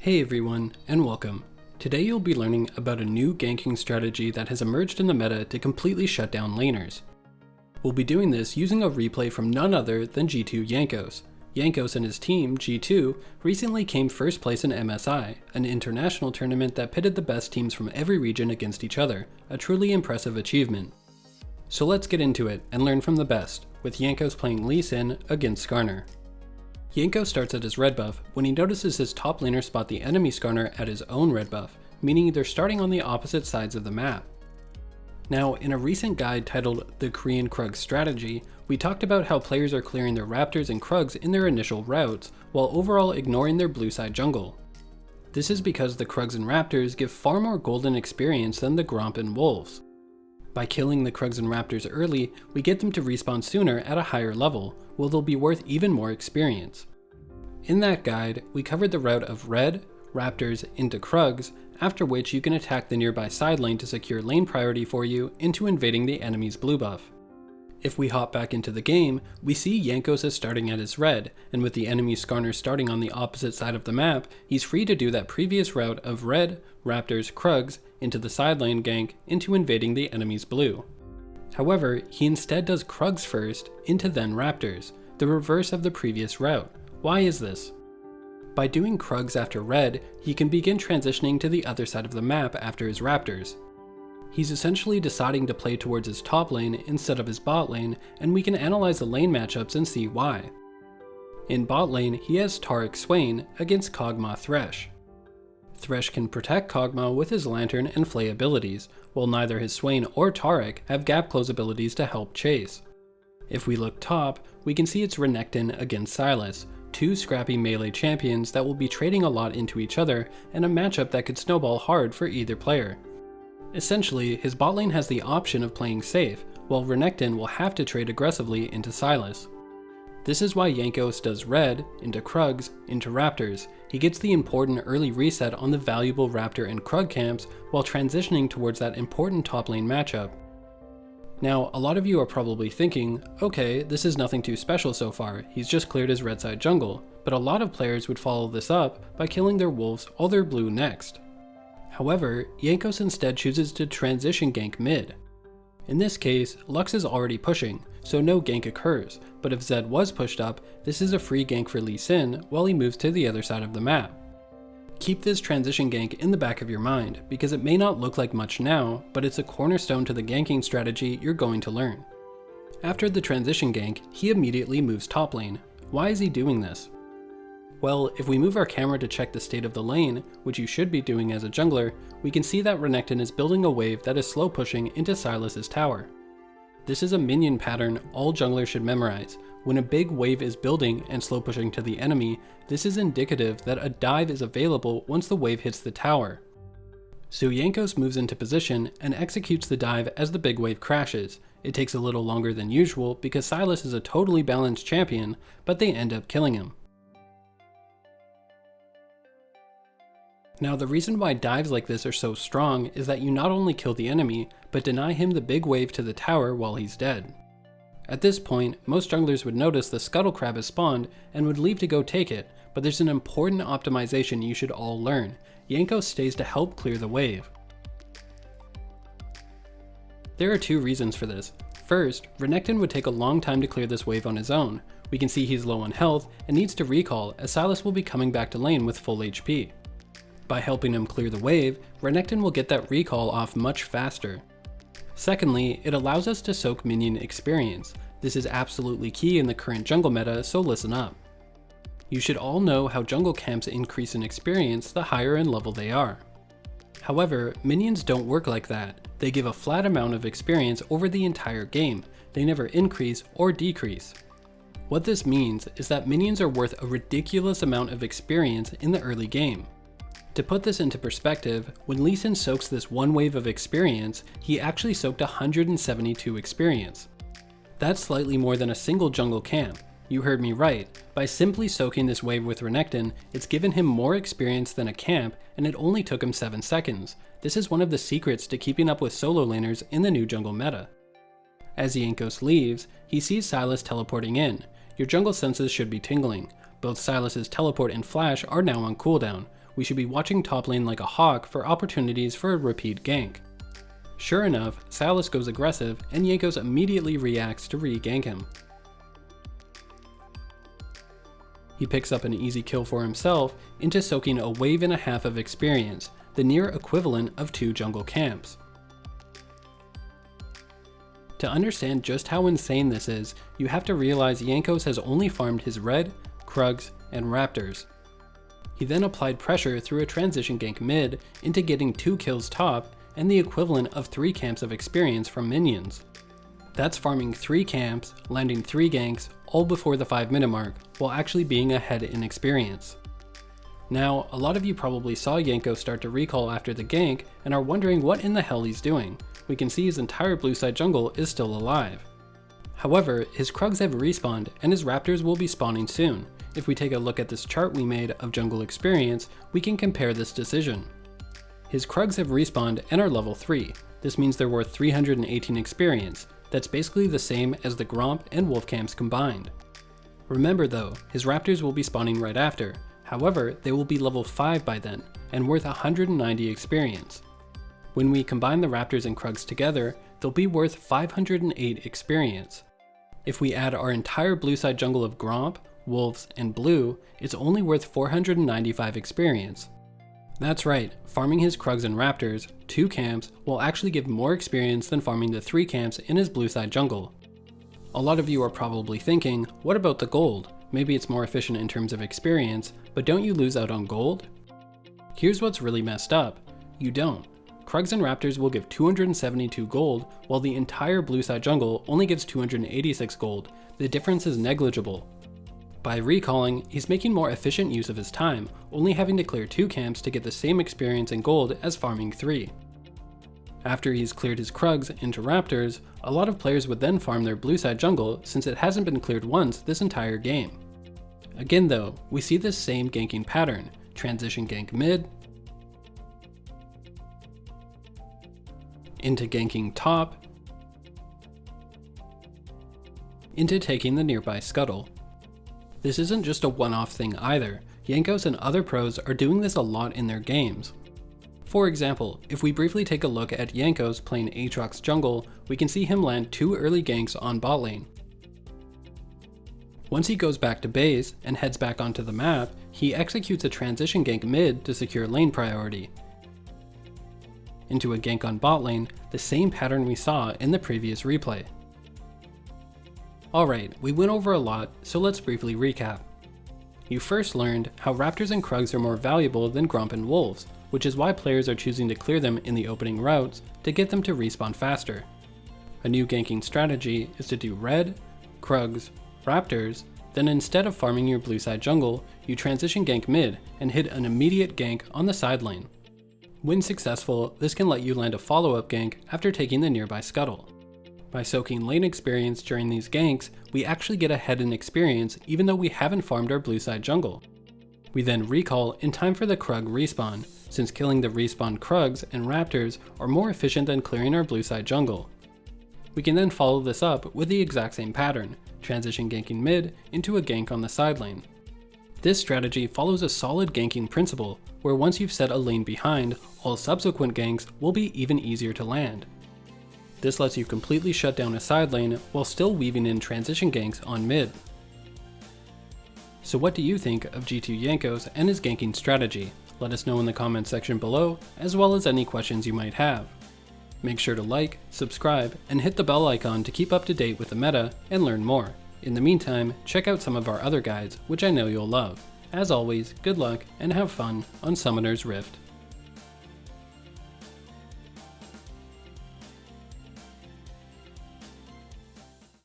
Hey everyone, and welcome. Today you'll be learning about a new ganking strategy that has emerged in the meta to completely shut down laners. We'll be doing this using a replay from none other than G2 Jankos. Jankos and his team, G2, recently came first place in MSI, an international tournament that pitted the best teams from every region against each other, a truly impressive achievement. So let's get into it and learn from the best, with Jankos playing Lee Sin against Skarner. Jankos starts at his red buff when he notices his top laner spot the enemy Skarner at his own red buff, meaning they're starting on the opposite sides of the map. Now, in a recent guide titled The Korean Krug Strategy, we talked about how players are clearing their Raptors and Krugs in their initial routes, while overall ignoring their blue side jungle. This is because the Krugs and Raptors give far more golden experience than the Gromp and Wolves. By killing the Krugs and Raptors early, we get them to respawn sooner at a higher level, where they'll be worth even more experience. In that guide, we covered the route of red, Raptors into Krugs, after which you can attack the nearby side lane to secure lane priority for you into invading the enemy's blue buff. If we hop back into the game, we see Jankos is starting at his red, and with the enemy Skarner starting on the opposite side of the map, he's free to do that previous route of red, Raptors, Krugs, into the side lane gank, into invading the enemy's blue. However, he instead does Krugs first, into then Raptors, the reverse of the previous route. Why is this? By doing Krugs after red, he can begin transitioning to the other side of the map after his Raptors. He's essentially deciding to play towards his top lane instead of his bot lane, and we can analyze the lane matchups and see why. In bot lane, he has Taric Swain against Kog'Maw Thresh. Thresh can protect Kog'Maw with his Lantern and Flay abilities, while neither his Swain or Taric have gap close abilities to help chase. If we look top, we can see it's Renekton against Sylas, two scrappy melee champions that will be trading a lot into each other, and a matchup that could snowball hard for either player. Essentially, his bot lane has the option of playing safe, while Renekton will have to trade aggressively into Sylas. This is why Jankos does red, into Krugs, into Raptors. He gets the important early reset on the valuable Raptor and Krug camps while transitioning towards that important top lane matchup. Now, a lot of you are probably thinking, okay, this is nothing too special so far, he's just cleared his red side jungle, but a lot of players would follow this up by killing their wolves or their blue next. However, Jankos instead chooses to transition gank mid. In this case, Lux is already pushing, so no gank occurs, but if Zed was pushed up, this is a free gank for Lee Sin while he moves to the other side of the map. Keep this transition gank in the back of your mind, because it may not look like much now, but it's a cornerstone to the ganking strategy you're going to learn. After the transition gank, he immediately moves top lane. Why is he doing this? Well, if we move our camera to check the state of the lane, which you should be doing as a jungler, we can see that Renekton is building a wave that is slow pushing into Sylas' tower. This is a minion pattern all junglers should memorize. When a big wave is building and slow pushing to the enemy, this is indicative that a dive is available once the wave hits the tower. So Jankos moves into position and executes the dive as the big wave crashes. It takes a little longer than usual because Sylas is a totally balanced champion, but they end up killing him. Now, the reason why dives like this are so strong is that you not only kill the enemy, but deny him the big wave to the tower while he's dead. At this point, most junglers would notice the Scuttle Crab has spawned and would leave to go take it, but there's an important optimization you should all learn. Jankos stays to help clear the wave. There are two reasons for this. First, Renekton would take a long time to clear this wave on his own. We can see he's low on health and needs to recall, as Sylas will be coming back to lane with full HP. By helping him clear the wave, Renekton will get that recall off much faster. Secondly, it allows us to soak minion experience. This is absolutely key in the current jungle meta, so listen up. You should all know how jungle camps increase in experience the higher in level they are. However, minions don't work like that. They give a flat amount of experience over the entire game. They never increase or decrease. What this means is that minions are worth a ridiculous amount of experience in the early game. To put this into perspective, when Lee Sin soaks this one wave of experience, he actually soaked 172 experience. That's slightly more than a single jungle camp. You heard me right. By simply soaking this wave with Renekton, it's given him more experience than a camp, and it only took him 7 seconds. This is one of the secrets to keeping up with solo laners in the new jungle meta. As Jankos leaves, he sees Sylas teleporting in. Your jungle senses should be tingling. Both Sylas' teleport and flash are now on cooldown. we should be watching top lane like a hawk for opportunities for a repeat gank. Sure enough, Sylas goes aggressive and Jankos immediately reacts to re-gank him. He picks up an easy kill for himself into soaking a wave and a half of experience, the near equivalent of 2 jungle camps. To understand just how insane this is, you have to realize Jankos has only farmed his red, Krugs, and Raptors. He then applied pressure through a transition gank mid into getting 2 kills top and the equivalent of 3 camps of experience from minions. That's farming 3 camps, landing 3 ganks, all before the 5-minute mark, while actually being ahead in experience. Now, a lot of you probably saw Jankos start to recall after the gank and are wondering what in the hell he's doing. We can see his entire blue side jungle is still alive. However, his Krugs have respawned and his Raptors will be spawning soon. If we take a look at this chart we made of jungle experience, we can compare this decision. His Krugs have respawned and are level 3. This means they're worth 318 experience. That's basically the same as the Gromp and Wolf camps combined. Remember though, his Raptors will be spawning right after. However, they will be level 5 by then, and worth 190 experience. When we combine the Raptors and Krugs together, they'll be worth 508 experience. If we add our entire blue side jungle of Gromp, Wolves, and Blue, it's only worth 495 experience. That's right, farming his Krugs and Raptors, 2 camps, will actually give more experience than farming the 3 camps in his blue side jungle. A lot of you are probably thinking, what about the gold? Maybe it's more efficient in terms of experience, but don't you lose out on gold? Here's what's really messed up. You don't. Krugs and Raptors will give 272 gold, while the entire blue side jungle only gives 286 gold. The difference is negligible. By recalling, he's making more efficient use of his time, only having to clear 2 camps to get the same experience and gold as farming 3. After he's cleared his Krugs into Raptors, a lot of players would then farm their blue side jungle since it hasn't been cleared once this entire game. Again though, we see this same ganking pattern, transition gank mid, into ganking top, into taking the nearby scuttle. This isn't just a one-off thing either, Jankos and other pros are doing this a lot in their games. For example, if we briefly take a look at Jankos playing Aatrox jungle, we can see him land 2 early ganks on bot lane. Once he goes back to base and heads back onto the map, he executes a transition gank mid to secure lane priority. Into a gank on bot lane, the same pattern we saw in the previous replay. Alright, we went over a lot, so let's briefly recap. You first learned how Raptors and Krugs are more valuable than Gromp and Wolves, which is why players are choosing to clear them in the opening routes to get them to respawn faster. A new ganking strategy is to do red, Krugs, Raptors, then instead of farming your blue side jungle, you transition gank mid and hit an immediate gank on the side lane. When successful, this can let you land a follow-up gank after taking the nearby scuttle. By soaking lane experience during these ganks, we actually get ahead in experience even though we haven't farmed our blue side jungle. We then recall in time for the Krug respawn, since killing the respawned Krugs and Raptors are more efficient than clearing our blue side jungle. We can then follow this up with the exact same pattern, transition ganking mid into a gank on the side lane. This strategy follows a solid ganking principle, where once you've set a lane behind, all subsequent ganks will be even easier to land. This lets you completely shut down a side lane while still weaving in transition ganks on mid. So what do you think of G2 Jankos and his ganking strategy? Let us know in the comments section below, as well as any questions you might have. Make sure to like, subscribe, and hit the bell icon to keep up to date with the meta and learn more. In the meantime, check out some of our other guides, which I know you'll love. As always, good luck and have fun on Summoner's Rift.